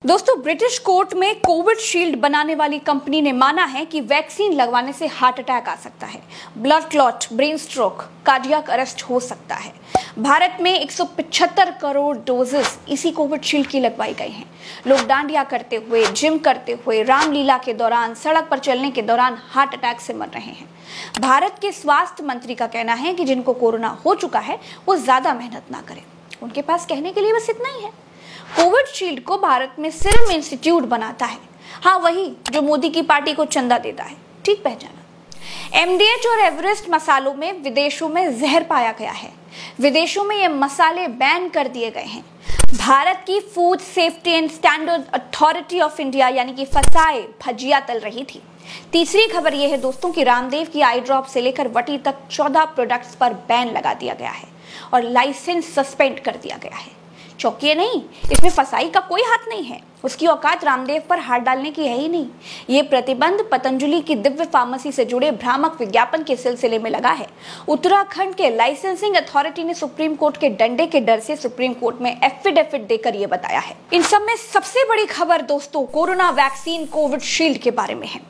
दोस्तों, British court में Covid shield बनाने वाली कंपनी ने माना है कि वैक्सीन लगवाने से हार्ट अटैक आ सकता है, blood clot, brain stroke, cardiac arrest हो सकता है। भारत में 175 करोड़ डोजेस इसी कोविड शील्ड की लगवाई गई हैं। लोग डांडिया करते हुए, जिम करते हुए, रामलीला के दौरान, सड़क पर चलने के दौरान हार्ट अटैक से मर रहे हैं। भारत के स्वास्थ्य मंत्री का कहना है कि जिनको कोरोना हो चुका है वो ज्यादा मेहनत ना करें। उनके पास कहने के लिए बस इतना ही है। कोविड शील्ड को भारत में सीरम इंस्टीट्यूट बनाता है। हाँ, वही जो मोदी की पार्टी को चंदा देता है। ठीक पहचाना। एमडीएच और एवरेस्ट मसालों में विदेशों में जहर पाया गया है। विदेशों में ये मसाले बैन कर दिए गए हैं। भारत की food safety and standard authority of India यानी कि फसाए भजिया तल रही थी। तीसरी खबर यह है दोस्तों कि रामदेव की आई ड्रॉप से लेकर वटी तक 14 प्रोडक्ट्स पर बैन लगा दिया गया है और लाइसेंस सस्पेंड कर दिया गया है। चौंकिए नहीं, इसमें फसाई का कोई हाथ नहीं है। उसकी औकात रामदेव पर हाथ डालने की है ही नहीं। ये प्रतिबंध पतंजलि की दिव्य फार्मेसी से जुड़े भ्रामक विज्ञापन के सिलसिले में लगा है। उत्तराखंड के लाइसेंसिंग अथॉरिटी ने सुप्रीम कोर्ट के डंडे के डर से सुप्रीम कोर्ट में एफिडेविट देकर ये बताया है। इन सब में सबसे बड़ी खबर दोस्तों कोरोना वैक्सीन कोविड शील्ड के बारे में है।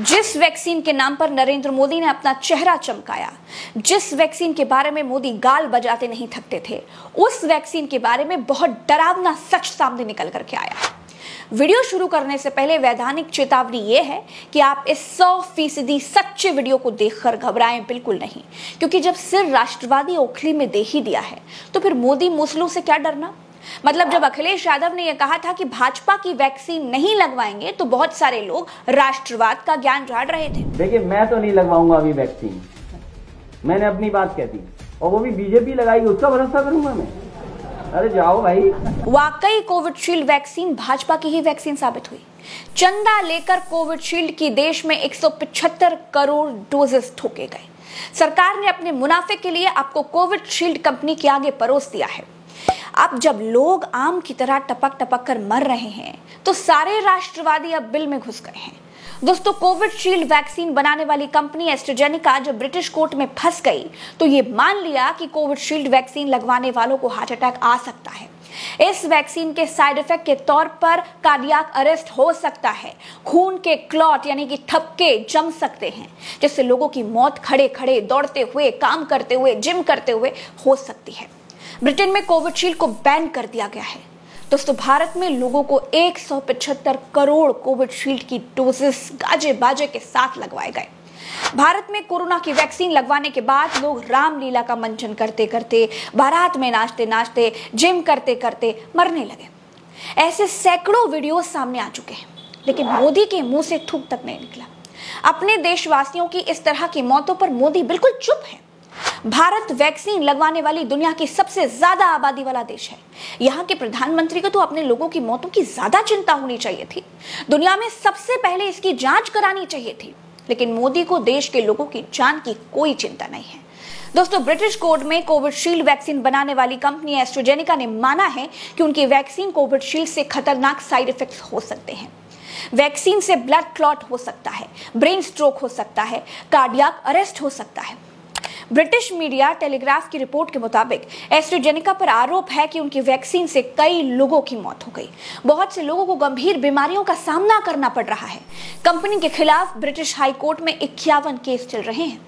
जिस वैक्सीन के नाम पर नरेंद्र मोदी ने अपना चेहरा चमकाया, जिस वैक्सीन के बारे में मोदी गाल बजाते नहीं थकते थे, उस वैक्सीन के बारे में बहुत डरावना सच सामने निकल करके आया। वीडियो शुरू करने से पहले वैधानिक चेतावनी यह है कि आप इस 100% सच्चे वीडियो को देखकर घबराएं बिल्कुल नहीं, क्योंकि जब सिर राष्ट्रवादी ओखली में दे ही दिया है तो फिर मोदी मूसलों से क्या डरना। मतलब जब अखिलेश यादव ने यह कहा था कि भाजपा की वैक्सीन नहीं लगवाएंगे तो बहुत सारे लोग राष्ट्रवाद का ज्ञान झाड़ रहे थे। देखिए, मैं तो नहीं लगवाऊंगा अभी वैक्सीन। मैंने अपनी बात कह दी और वो भी बीजेपी लगाएगी, उसका भरोसा करूंगा मैं। अरे जाओ भाई। वाकई कोविड शील्ड वैक्सीन भाजपा की ही वैक्सीन साबित हुई। चंदा लेकर कोविड शील्ड की देश में 175 करोड़ डोजेस ठोके गए। सरकार ने अपने मुनाफे के लिए आपको कोविड शील्ड कंपनी के आगे परोस दिया है। अब जब लोग आम की तरह टपक टपक कर मर रहे हैं तो सारे राष्ट्रवादी अब बिल में घुस गए हैं। दोस्तों, कोविड शील्ड वैक्सीन बनाने वाली कंपनी एस्ट्राजेनेका जब ब्रिटिश कोर्ट में फंस गई तो ये मान लिया कि कोविड शील्ड वैक्सीन लगवाने वालों को हार्ट अटैक आ सकता है। इस वैक्सीन के साइड इफेक्ट के तौर पर कार्डियक अरेस्ट हो सकता है, खून के क्लॉट यानी कि थपके जम सकते हैं, जिससे लोगों की मौत खड़े खड़े, दौड़ते हुए, काम करते हुए, जिम करते हुए हो सकती है। ब्रिटेन में कोविड शील्ड को बैन कर दिया गया है। दोस्तों, भारत में लोगों को 175 करोड़ कोविड शील्ड की डोजेस गाजे बाजे के साथ लगवाए गए। भारत में कोरोना की वैक्सीन लगवाने के बाद लोग रामलीला का मंचन करते करते, बारात में नाचते नाचते, जिम करते करते मरने लगे। ऐसे सैकड़ों वीडियो सामने आ चुके हैं, लेकिन मोदी के मुंह से थूक तक नहीं निकला। अपने देशवासियों की इस तरह की मौतों पर मोदी बिल्कुल चुप है। भारत वैक्सीन लगवाने वाली दुनिया की सबसे ज्यादा आबादी वाला देश है। यहाँ के प्रधानमंत्री को तो अपने लोगों की मौतों की ज्यादा चिंता होनी चाहिए थी। दुनिया में सबसे पहले इसकी जांच करानी चाहिए थी, लेकिन मोदी को देश के लोगों की जान की कोई चिंता नहीं है। दोस्तों, ब्रिटिश कोर्ट में कोविड शील्ड वैक्सीन बनाने वाली कंपनी एस्ट्राजेनेका ने माना है कि उनकी वैक्सीन कोविड शील्ड से खतरनाक साइड इफेक्ट्स हो सकते हैं। वैक्सीन से ब्लड क्लॉट हो सकता है, ब्रेन स्ट्रोक हो सकता है, कार्डियक अरेस्ट हो सकता है। ब्रिटिश मीडिया टेलीग्राफ की रिपोर्ट के मुताबिक एस्ट्राजेनेका पर आरोप है कि उनकी वैक्सीन से कई लोगों की मौत हो गई। बहुत से लोगों को गंभीर बीमारियों का सामना करना पड़ रहा है। कंपनी के खिलाफ ब्रिटिश हाई कोर्ट में 51 केस चल रहे हैं।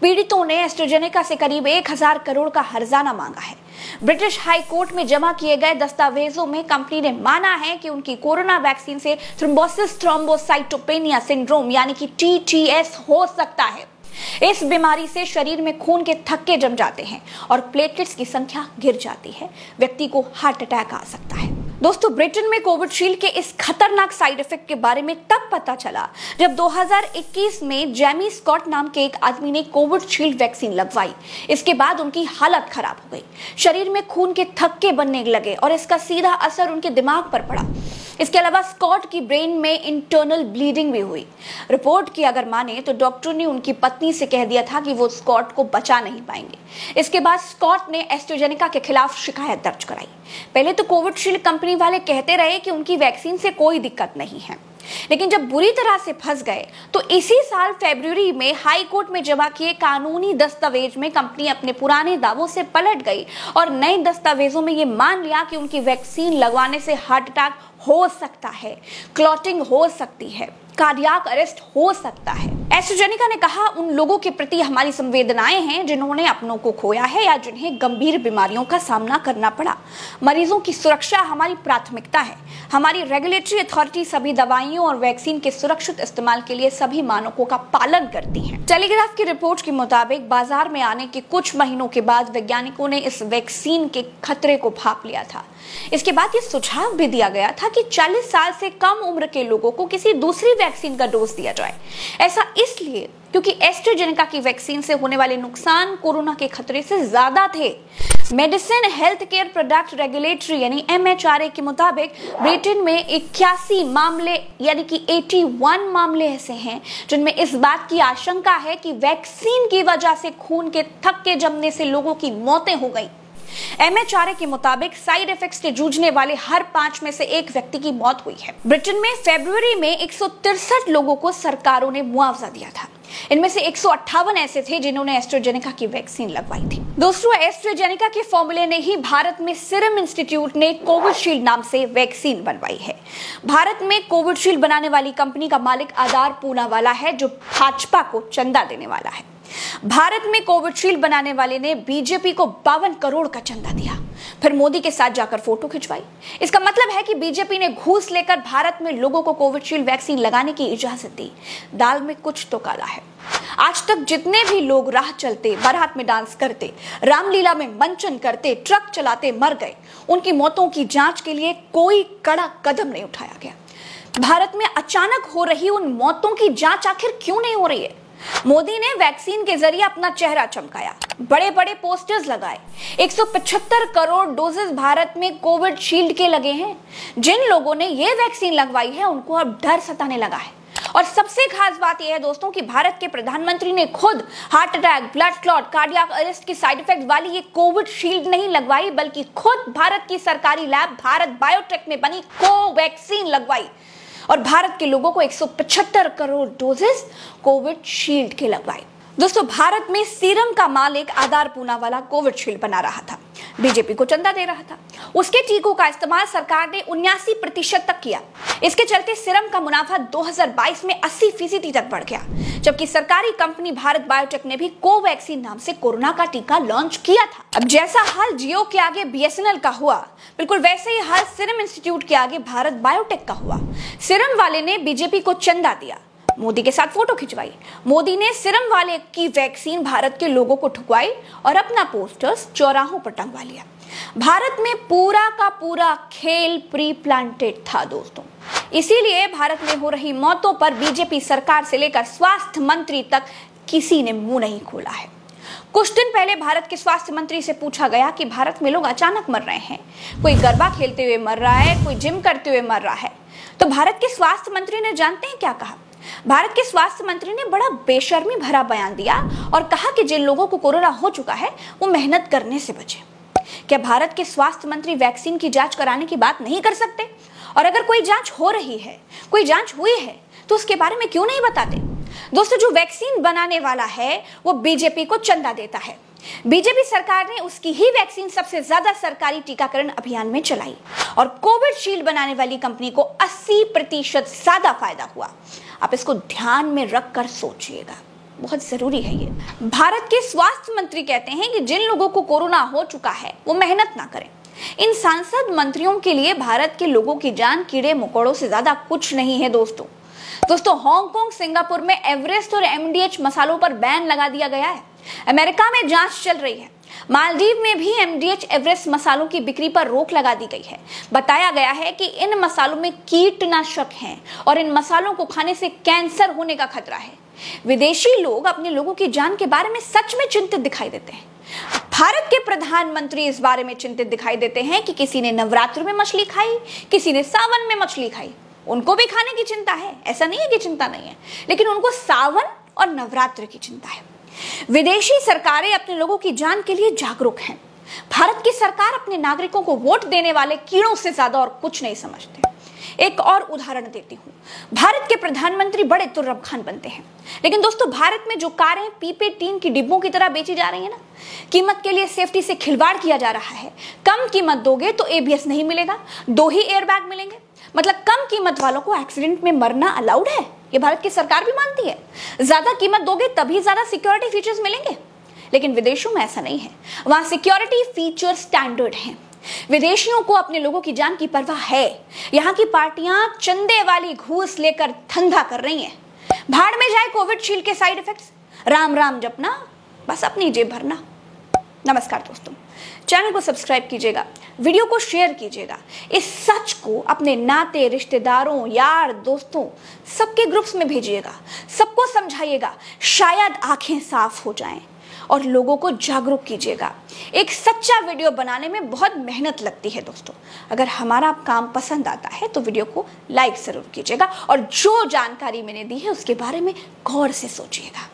पीड़ितों ने एस्ट्राजेनेका से करीब 1000 करोड़ का हर्जाना मांगा है। ब्रिटिश हाई कोर्ट में जमा किए गए दस्तावेजों में कंपनी ने माना है कि उनकी कोरोना वैक्सीन से थ्रोम्बोसिस थ्रोम्बोसाइटोपेनिया सिंड्रोम यानी कि TTS हो सकता है। इस बीमारी से शरीर में खून के थक्के जम जाते हैं और प्लेटलेट्स की संख्या गिर जाती है। व्यक्ति को हार्ट अटैक आ सकता है। दोस्तों, ब्रिटेन में कोविड शील्ड के इस खतरनाक साइड इफेक्ट के बारे में तब पता चला जब 2021 में जेमी स्कॉट नाम के एक आदमी ने कोविड शील्ड वैक्सीन लगवाई। इसके बाद उनकी हालत खराब हो गई। शरीर में खून के थक्के बनने लगे और इसका सीधा असर उनके दिमाग पर पड़ा। इसके अलावा स्कॉट की ब्रेन में इंटरनल ब्लीडिंग भी हुई। रिपोर्ट की अगर माने तो डॉक्टर ने उनकी पत्नी से कह दिया था कि वो स्कॉट को बचा नहीं पाएंगे। इसके बाद स्कॉट ने एस्ट्राजेनेका के खिलाफ शिकायत दर्ज कराई। पहले तो कोविड शील्ड कंपनी वाले कहते रहे कि उनकी वैक्सीन से कोई दिक्कत नहीं है, लेकिन जब बुरी तरह से फंस गए तो इसी साल फरवरी में हाई कोर्ट में जमा किए कानूनी दस्तावेज में कंपनी अपने पुराने दावों से पलट गई और नए दस्तावेजों में ये मान लिया कि उनकी वैक्सीन लगवाने से हार्ट अटैक हो सकता है, क्लॉटिंग हो सकती है, कार्डियक अरेस्ट हो सकता है। एस्ट्राजेनेका ने कहा, उन लोगों के प्रति हमारी संवेदनाएं हैं जिन्होंने अपनों को खोया है या जिन्हें गंभीर बीमारियों का सामना करना पड़ा। मरीजों की सुरक्षा हमारी प्राथमिकता है। हमारी रेगुलेटरी अथॉरिटी सभी दवाइयों और वैक्सीन के सुरक्षित इस्तेमाल के लिए सभी मानकों का पालन करती है। टेलीग्राफ की रिपोर्ट के मुताबिक बाजार में आने के कुछ महीनों के बाद वैज्ञानिकों ने इस वैक्सीन के खतरे को भांप लिया था। इसके बाद ये सुझाव भी दिया गया था कि 40 साल से कम उम्र के लोगों को किसी दूसरी वैक्सीन का डोज दिया जाए। ऐसा इसलिए क्योंकि एस्ट्राजेनेका की वैक्सीन से होने वाले नुकसान कोरोना के खतरे से ज्यादा थे। Medicine health care product regulatory यानी MHRA के मुताबिक ब्रिटेन में 81 मामले यानी कि 81 मामले ऐसे हैं जिनमें इस बात की आशंका है कि वैक्सीन की वजह से खून के थक्के जमने से लोगों की मौतें हो गई। MHRA के मुताबिक साइड इफेक्ट्स से जूझने वाले हर 5 में से 1 व्यक्ति की मौत हुई है। ब्रिटेन में फरवरी में 163 लोगों को सरकारों ने मुआवजा दिया था। इनमें से 158 ऐसे थे जिन्होंने एस्ट्राजेनेका की वैक्सीन लगवाई थी। दोस्तों, एस्ट्राजेनेका के फॉर्मूले ने ही भारत में सीरम इंस्टीट्यूट ने कोविशील्ड नाम से वैक्सीन बनवाई है। भारत में कोविशील्ड बनाने वाली कंपनी का मालिक आधार पूनावाला है, जो भाजपा को चंदा देने वाला है। भारत में कोविशील्ड बनाने वाले ने बीजेपी को 52 करोड़ का चंदा दिया, फिर मोदी के साथ जाकर फोटो खिंचवाई। इसका मतलब है कि बीजेपी ने घूस लेकर भारत में लोगों को कोविशील्ड वैक्सीन लगाने की इजाजत दी। दाल में कुछ तो काला है। आज तक जितने भी लोग राह चलते, बारात में डांस करते, रामलीला में मंचन करते, ट्रक चलाते मर गए, उनकी मौतों की जांच के लिए कोई कड़ा कदम नहीं उठाया गया। भारत में अचानक हो रही उन मौतों की जांच आखिर क्यों नहीं हो रही है? मोदी ने वैक्सीन के जरिए अपना चेहरा चमकाया, बड़े बड़े पोस्टर्स लगाए। 175 करोड़ डोजेस भारत में कोविशील्ड के लगे हैं। जिन लोगों ने ये वैक्सीन लगवाई है उनको अब डर सताने लगा है। और सबसे खास बात यह है दोस्तों कि भारत के प्रधानमंत्री ने खुद heart attack, blood clot, cardiac arrest की साइड इफेक्ट वाली ये कोविशील्ड नहीं लगवाई, बल्कि खुद भारत की सरकारी लैब भारत बायोटेक में बनी कोवैक्सीन लगवाई और भारत के लोगों को 175 करोड़ डोजेस कोविशील्ड के लगवाए। दोस्तों, भारत में सीरम का मालिक आधार पूनावाला कोविशील्ड बना रहा था, बीजेपी को चंदा दे रहा था। उसके टीकों का इस्तेमाल सरकार ने 79% तक किया। इसके चलते सीरम का मुनाफा 2022 में 80% तक बढ़ गया, जबकि सरकारी कंपनी भारत बायोटेक ने भी कोवैक्सीन नाम से कोरोना का टीका लॉन्च किया था। अब जैसा हाल जियो के आगे BSNL का हुआ, बिल्कुल वैसे ही हाल सीरम इंस्टीट्यूट के आगे भारत बायोटेक का हुआ। सीरम वाले ने बीजेपी को चंदा दिया, मोदी के साथ फोटो खिंचवाई। मोदी ने सीरम वाले की वैक्सीन भारत के लोगों को ठुकवाई और अपना पोस्टर्स चौराहों पर टंगवा लिया। भारत में पूरा का पूरा खेल प्री प्लांटेड था दोस्तों। इसीलिए भारत में हो रही मौतों पर बीजेपी सरकार से लेकर स्वास्थ्य मंत्री तक किसी ने मुंह नहीं खोला है। कुछ दिन पहले भारत के स्वास्थ्य मंत्री से पूछा गया कि भारत में लोग अचानक मर रहे हैं, कोई गरबा खेलते हुए मर रहा है, कोई जिम करते हुए मर रहा है, तो भारत के स्वास्थ्य मंत्री ने जानते हैं क्या कहा? भारत के स्वास्थ्य मंत्री ने बड़ा बेशर्मी भरा बयान दिया और कहा कि जिन लोगों को कोरोना हो चुका है वो मेहनत करने से बचे। क्या भारत के स्वास्थ्य मंत्री वैक्सीन की जांच कराने की बात नहीं कर सकते? और अगर कोई जांच हो रही है, कोई जांच हुई है, तो उसके बारे में क्यों नहीं बताते? दोस्तों, जो वैक्सीन बनाने वाला है वो बीजेपी को चंदा देता है। बीजेपी सरकार ने उसकी ही वैक्सीन सबसे ज्यादा सरकारी टीकाकरण अभियान में चलाई और कोविशील्ड बनाने वाली कंपनी को 80% ज्यादा फायदा हुआ। आप इसको ध्यान में रखकर सोचिएगा, बहुत जरूरी है ये। भारत के स्वास्थ्य मंत्री कहते हैं कि जिन लोगों को कोरोना हो चुका है वो मेहनत ना करें। इन सांसद मंत्रियों के लिए भारत के लोगों की जान कीड़े मकोड़ों से ज्यादा कुछ नहीं है दोस्तों। हांगकांग, सिंगापुर में एवरेस्ट और MDH मसालों पर बैन लगा दिया गया है। अमेरिका में जांच चल रही है। मालदीव में भी MDH एवरेस्ट मसालों की बिक्री पर रोक लगा दी गई है। बताया गया है कि इन मसालों में कीटनाशक हैं और इन मसालों को खाने से कैंसर होने का खतरा है। विदेशी लोग अपने लोगों की जान के बारे में सच में चिंतित दिखाई देते हैं। भारत के प्रधानमंत्री इस बारे में चिंतित दिखाई देते हैं कि किसी ने नवरात्र में मछली खाई, किसी ने सावन में मछली खाई। उनको भी खाने की चिंता है, ऐसा नहीं है कि चिंता नहीं है, लेकिन उनको सावन और नवरात्र की चिंता है। विदेशी सरकारें अपने लोगों की जान के लिए जागरूक हैं। भारत की सरकार अपने नागरिकों को वोट देने वाले कीड़ों से ज्यादा और कुछ नहीं समझते। एक और उदाहरण देती हूँ। भारत के प्रधानमंत्री बड़े तुर्रम खान बनते हैं, लेकिन दोस्तों भारत में जो कारें पीपे टीन की डिब्बों की तरह बेची जा रही है ना, कीमत के लिए सेफ्टी से खिलवाड़ किया जा रहा है। कम कीमत दोगे तो ABS नहीं मिलेगा, 2 ही एयरबैग मिलेंगे। मतलब कम कीमत वालों को एक्सीडेंट में मरना अलाउड है, ये भारत की सरकार भी मानती है। ज्यादा कीमत दोगे तभी ज्यादा सिक्योरिटी फीचर्स मिलेंगे, लेकिन विदेशों में ऐसा नहीं है। वहां सिक्योरिटी फीचर स्टैंडर्ड हैं। विदेशियों को अपने लोगों की जान की परवाह है। यहाँ की पार्टियां चंदे वाली घूस लेकर धंधा कर रही हैं। भाड़ में जाए कोविडशील्ड के साइड इफेक्ट्स, राम राम जपना, बस अपनी जेब भरना। नमस्कार दोस्तों, चैनल को सब्सक्राइब कीजिएगा, वीडियो को शेयर कीजिएगा, इस सच को अपने नाते रिश्तेदारों यार दोस्तों सबके ग्रुप्स में भेजिएगा, सबको समझाइएगा, शायद आंखें साफ हो जाएं और लोगों को जागरूक कीजिएगा। एक सच्चा वीडियो बनाने में बहुत मेहनत लगती है दोस्तों। अगर हमारा काम पसंद आता है तो वीडियो को लाइक जरूर कीजिएगा और जो जानकारी मैंने दी है उसके बारे में गौर से सोचिएगा।